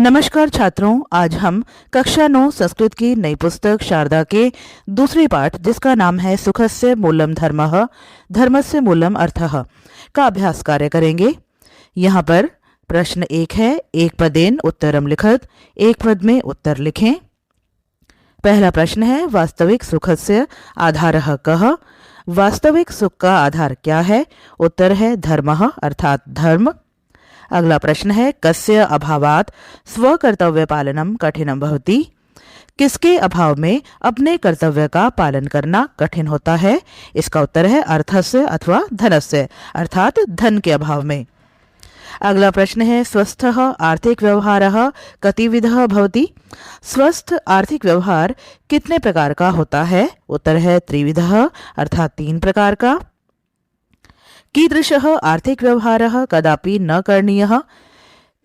नमस्कार छात्रों, आज हम कक्षा 9 संस्कृत की नई पुस्तक शारदा के दूसरे पाठ जिसका नाम है सुखस्य मूलम धर्मः धर्मस्य मूलम अर्थः का अभ्यास कार्य करेंगे। यहाँ पर प्रश्न 1 है, एक पदेन उत्तरम लिखत, एक पद में उत्तर लिखें। पहला प्रश्न है, वास्तविक सुखस्य आधारः कः? वास्तविक सुख का आधार क्या है? उत्तर है धर्मः अर्थात धर्म। अगला प्रश्न है, कस्य अभावात् स्वकर्तव्य पालनम कठिनम भवति? किसके अभाव में अपने कर्तव्य का पालन करना कठिन होता है? इसका उत्तर है अर्थस्य अथवा धनस्य अर्थात धन के अभाव में। अगला प्रश्न है, स्वस्थः आर्थिक व्यवहारः कतिविधः भवति? स्वस्थ आर्थिक व्यवहार कितने प्रकार का होता है? उत्तर है त्रिविधः अर्थात 3 प्रकार का। कीदृशः आर्थिक व्यवहारः कदापि न करणीयः?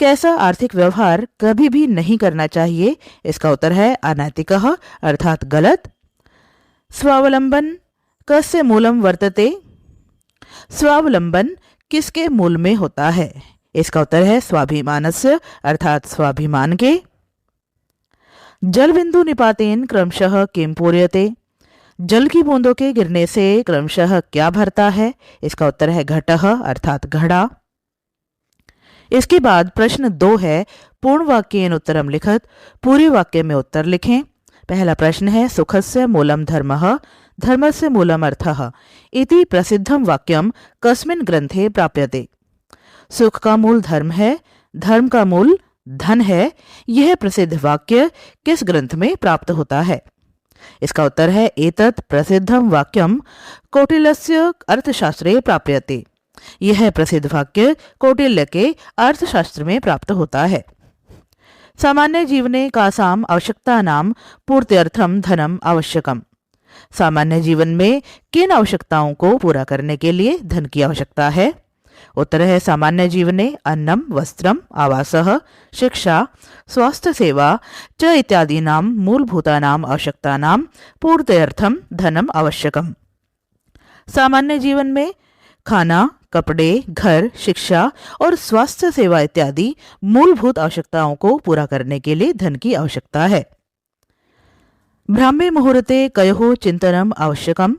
कैसा आर्थिक व्यवहार कभी भी नहीं करना चाहिए? इसका उत्तर है अनैतिकः अर्थात गलत। स्वावलंबन कस्य मूलम वर्तते? स्वावलंबन किसके मूल में होता है? इसका उत्तर है स्वाभिमानस्य अर्थात स्वाभिमान के। जल बिंदु निपातेन क्रमशः किम पूर्यते? जल की बूंदों के गिरने से क्रमशः क्या भरता है? इसका उत्तर है घटः अर्थात घड़ा। इसके बाद प्रश्न 2 है, पूर्ण वाक्येन उत्तरम लिखत, पूरे वाक्य में उत्तर लिखें। पहला प्रश्न है, सुखस्य मूलम धर्मः धर्मस्य मूलम अर्थः इति प्रसिद्धम वाक्यम कस्मिन् ग्रंथे प्राप्यते? सुख का मूल धर्म है, धर्म का मूल धन है। यह प्रसिद्ध वाक्य किस ग्रंथ में प्राप्त होता है? इसका उत्तर है एतत् प्रसिद्धम वाक्यम कौटिल्यस्य अर्थशास्त्रे प्राप्यते। यह प्रसिद्ध वाक्य कौटिल्य के अर्थशास्त्र में प्राप्त होता है। सामान्य जीवने कासाम आवश्यकतानां पूर्त्यर्थम धनम आवश्यकम? सामान्य जीवन में किन आवश्यकताओं को पूरा करने के लिए धन की आवश्यकता है? उत्तर है सामान्य जीवने अन्नम वस्त्रम आवासः शिक्षा स्वास्थ्य सेवा च इत्यादीनां मूलभूतानां आवश्यकतानां पूर्त्यर्थम धनम आवश्यकम। सामान्य जीवन में खाना, कपड़े, घर, शिक्षा और स्वास्थ्य सेवा इत्यादि मूलभूत आवश्यकताओं को पूरा करने के लिए धन की आवश्यकता है। ब्राह्मे मुहूर्ते कयोः चिंतनम आवश्यकम?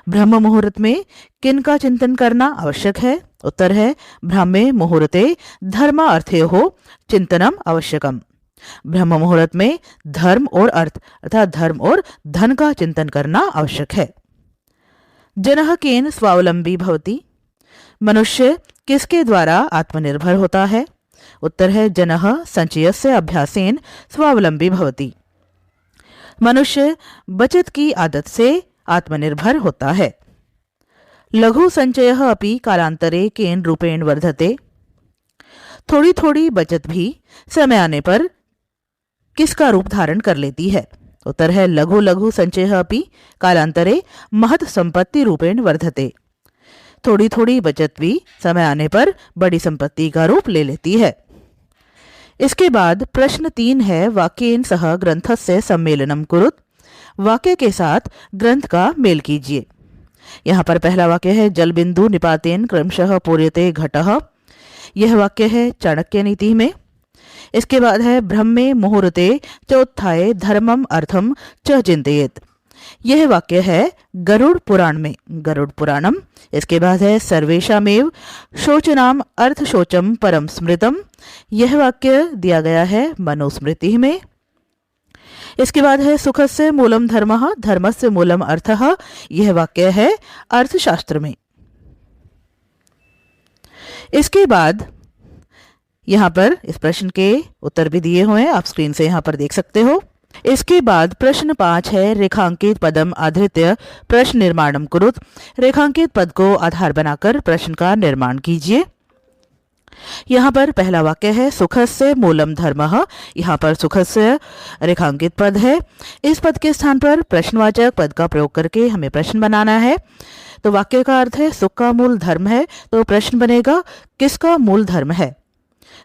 ब्रह्म मुहूर्त में किनका चिंतन करना आवश्यक है? उत्तर है ब्राह्मे मुहूर्ते धर्म अर्थयोः चिंतनम आवश्यकम। ब्रह्म मुहूर्त में धर्म और अर्थ अर्थात धर्म और धन का चिंतन करना आवश्यक है। जनः केन स्वावलंबी भवति? मनुष्य किसके द्वारा आत्मनिर्भर होता है? उत्तर है जनः संचयस्य अभ्यासेन स्वावलंबी भवति। मनुष्य बचत की आदत से आत्मनिर्भर होता है। लघु संचयः अपि कालांतरे केन रूपेण वर्धते? थोड़ी थोड़ी बचत भी समय आने पर किसका रूप धारण कर लेती है? उत्तर है लघु लघु संचयः अपि कालांतरे महत् संपत्ति रूपेण वर्धते। थोड़ी थोड़ी बचत भी समय आने पर बड़ी संपत्ति का रूप ले लेती है। इसके बाद प्रश्न 3 है, वाक्येन सह ग्रंथस्य सम्मेलनम कुरुत? वाक्य के साथ ग्रंथ का मेल कीजिए। यहाँ पर पहला वाक्य है, जल बिंदु निपातेन क्रमशः पूर्यते घटः। यह वाक्य है चाणक्य नीति में। इसके बाद है, ब्रह्मे मुहूर्ते चोत्थाय धर्मम अर्थम च चिंतयेत्। यह वाक्य है गरुड़ पुराण में, गरुड़ पुराणम। इसके बाद है, सर्वेषामेव शोचनाम अर्थ शोचम परम स्मृतम। यह वाक्य दिया गया है मनुस्मृति में। इसके बाद है, सुखस्य मूलम धर्मः धर्मस्य मूलम अर्थः। यह वाक्य है अर्थशास्त्र में। इसके बाद यहाँ पर इस प्रश्न के उत्तर भी दिए हुए हैं, आप स्क्रीन से यहाँ पर देख सकते हो। इसके बाद प्रश्न 5 है, रेखांकित पदम आधृत्य प्रश्न निर्माणम कुरुत। रेखांकित पद को आधार बनाकर प्रश्न का निर्माण कीजिए। यहाँ पर पहला वाक्य है, सुखस्य मूलम धर्मः। यहाँ पर सुखस्य रेखांकित पद है। इस पद के स्थान पर प्रश्नवाचक पद का प्रयोग करके हमें प्रश्न बनाना है। तो वाक्य का अर्थ है सुख का मूल धर्म है, तो प्रश्न बनेगा किसका मूल धर्म है?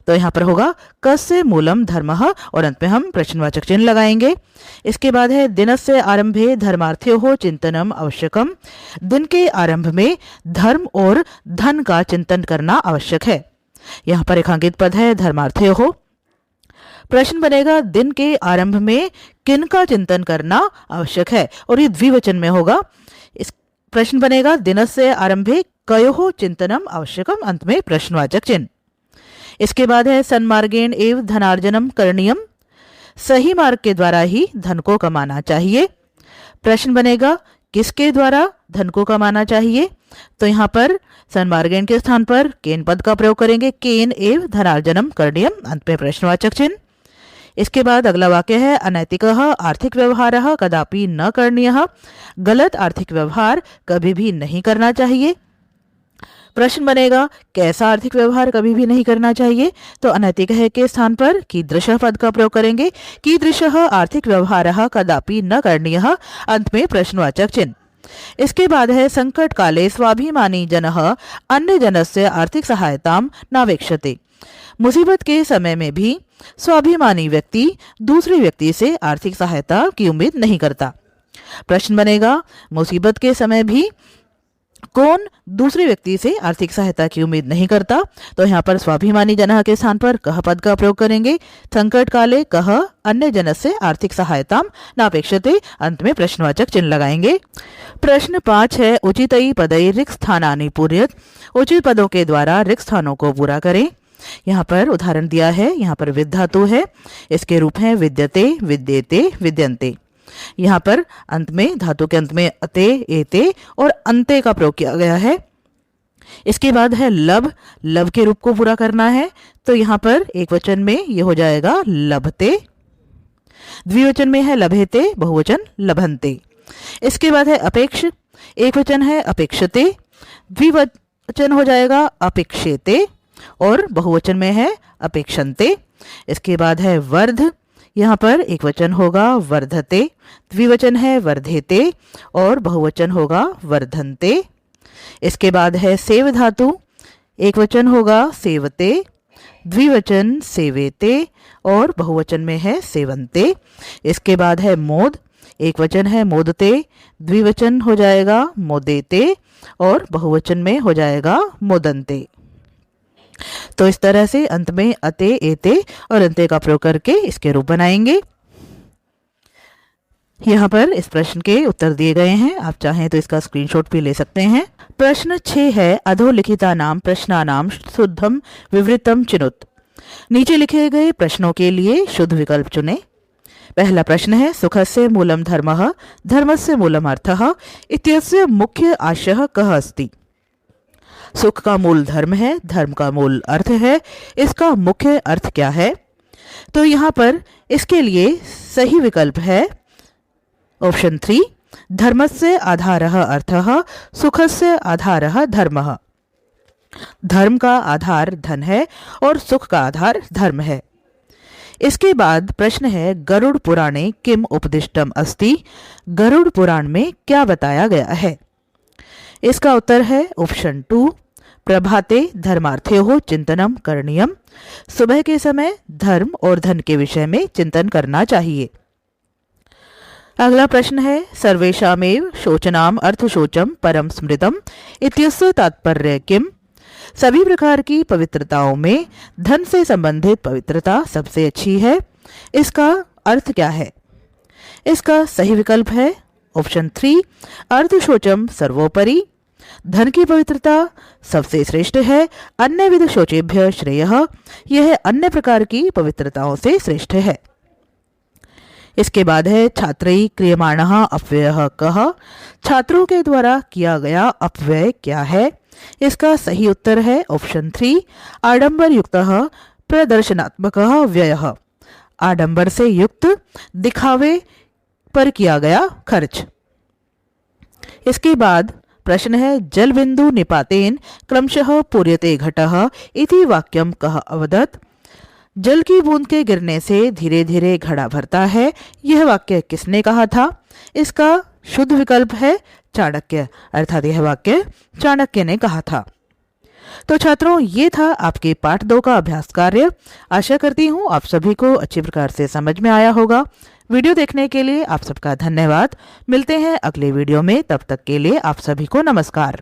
तो यहाँ पर होगा कस्य मूलम धर्मः और अंत में हम प्रश्नवाचक चिन्ह लगाएंगे। इसके बाद है, दिनस्य आरंभे धर्मार्थयोः चिंतनम आवश्यकम। दिन के आरंभ में धर्म और धन का चिंतन करना आवश्यक है। यहाँ पर रेखांकित पद है धर्मार्थयोः। प्रश्न बनेगा दिन के आरंभ में किन का चिंतन करना आवश्यक है, और ये द्विवचन में होगा। इस प्रश्न बनेगा दिनस्य आरंभे कयोः चिंतनम आवश्यकम, अंत में प्रश्नवाचक चिन्ह। इसके बाद है सन्मार्गेण एव धनार्जनम करणीयम, सही मार्ग के द्वारा ही धन को कमाना चाहिए। प्रश्न बनेगा किसके द्वारा धन को कमाना चाहिए, तो यहाँ पर सन्मार्गेण के स्थान पर केन पद का प्रयोग करेंगे, केन एव धनार्जनम करणीयम, अंत में प्रश्नवाचक चिन्ह। इसके बाद अगला वाक्य है अनैतिकः आर्थिक व्यवहारः कदापि न करणीयः, गलत आर्थिक व्यवहार कभी भी नहीं करना चाहिए। प्रश्न बनेगा कैसा आर्थिक व्यवहार कभी भी नहीं करना चाहिए, तो अनैतिक है के स्थान पर कीदृशः पद का प्रयोग करेंगे, कीदृशः आर्थिक व्यवहारः कदापि न करणीयः, अंत में प्रश्नवाचक चिन्ह। इसके बाद है संकट काले स्वाभिमानी जनः अन्य जनस्य आर्थिक सहायतां नावेक्षते, मुसीबत के समय में भी स्वाभिमानी व्यक्ति दूसरे व्यक्ति से आर्थिक सहायता की उम्मीद नहीं करता। प्रश्न बनेगा मुसीबत के समय भी कौन दूसरे व्यक्ति से आर्थिक सहायता की उम्मीद नहीं करता, तो यहाँ पर स्वाभिमानी जनः के स्थान पर कह पद का प्रयोग करेंगे, संकट काले कह अन्य जनः से आर्थिक सहायता नापेक्षते, अंत में प्रश्नवाचक चिन्ह लगाएंगे। प्रश्न 5 है उचितई पदई रिक्त स्थानानि पूर्यत, उचित पदों के द्वारा रिक्त स्थानों को पूरा करें। यहाँ पर उदाहरण दिया है, यहाँ पर विद धातु है, इसके रूप हैं विद्यते, विद्येते, विद्यन्ते। यहाँ पर अंत में धातु के अंत में अते, एते और अंते का प्रयोग किया गया है। इसके बाद है लब, लब के रूप को पूरा करना है, तो यहाँ पर एक वचन में ये हो जाएगा लभते, द्विवचन में है लभेते, बहुवचन लभन्ते। इसके बाद है अपेक्ष, एक वचन है अपेक्षते, द्विवचन हो जाएगा अपेक्षेते और बहुवचन में है अपेक्षन्ते। इसके बाद है वर्ध, यहाँ पर एक वचन होगा वर्धते, द्विवचन है वर्धेते और बहुवचन होगा वर्धन्ते। इसके बाद है सेव धातु, एक वचन होगा सेवते, द्विवचन सेवेते और बहुवचन में है सेवन्ते। इसके बाद है मोद, एक वचन है मोदते, द्विवचन हो जाएगा मोदेते और बहुवचन में हो जाएगा मोदन्ते। तो इस तरह से अंत में अते, एते और अंते का प्रयोग करके इसके रूप बनाएंगे। यहाँ पर इस प्रश्न के उत्तर दिए गए हैं, आप चाहें तो इसका स्क्रीनशॉट भी ले सकते हैं। प्रश्न 6 है अधोलिखितानां प्रश्नानां शुद्धम विवृतम चिनुत, नीचे लिखे गए प्रश्नों के लिए शुद्ध विकल्प चुनें। पहला प्रश्न है सुखस्य मूलम धर्मः, धर्मस्य मूलम अर्थः, इत्यस्य मुख्य आशयः कः अस्ति। सुख का मूल धर्म है, धर्म का मूल अर्थ है, इसका मुख्य अर्थ क्या है। तो यहाँ पर इसके लिए सही विकल्प है ऑप्शन 3, धर्मस्य आधारः अर्थः, सुखस्य आधारः धर्मः। धर्म का आधार धन है और सुख का आधार धर्म है। इसके बाद प्रश्न है गरुड़ पुराणे किम उपदिष्टम अस्ति, गरुड़ पुराण में क्या बताया गया है। इसका उत्तर है ऑप्शन 2, प्रभाते धर्मार्थयोः चिंतनम करणीयम, सुबह के समय धर्म और धन के विषय में चिंतन करना चाहिए। अगला प्रश्न है सर्वेषामेव शोचनाम अर्थशोचम परम स्मृतम इत्यस्य तात्पर्य किम, सभी प्रकार की पवित्रताओं में धन से संबंधित पवित्रता सबसे अच्छी है, इसका अर्थ क्या है। इसका सही विकल्प है ऑप्शन 3, अर्थशोचम सर्वोपरि, धन की पवित्रता सबसे श्रेष्ठ है, अन्य विध शोचेभ्य श्रेयः, यह अन्य प्रकार की पवित्रताओं से श्रेष्ठ है। इसके बाद है छात्रैः क्रियमाणः अपव्ययः कः, छात्रों के द्वारा किया गया अपव्यय क्या है। इसका सही उत्तर है ऑप्शन 3, आडंबर युक्तः प्रदर्शनात्मकः व्ययः, आडंबर से युक्त दिखावे पर किया गया खर्च। इसके बाद प्रश्न है जल बिंदु निपातेन क्रमशः पूर्यते घटः इति वाक्यम कः अवदत्, जल की बूंद के गिरने से धीरे धीरे घड़ा भरता है, यह वाक्य किसने कहा था। इसका शुद्ध विकल्प है चाणक्य, अर्थात यह वाक्य चाणक्य ने कहा था। तो छात्रों ये था आपके पाठ 2 का अभ्यास कार्य। आशा करती हूँ आप सभी को अच्छी प्रकार से समझ में आया होगा। वीडियो देखने के लिए आप सबका धन्यवाद। मिलते हैं अगले वीडियो में, तब तक के लिए आप सभी को नमस्कार।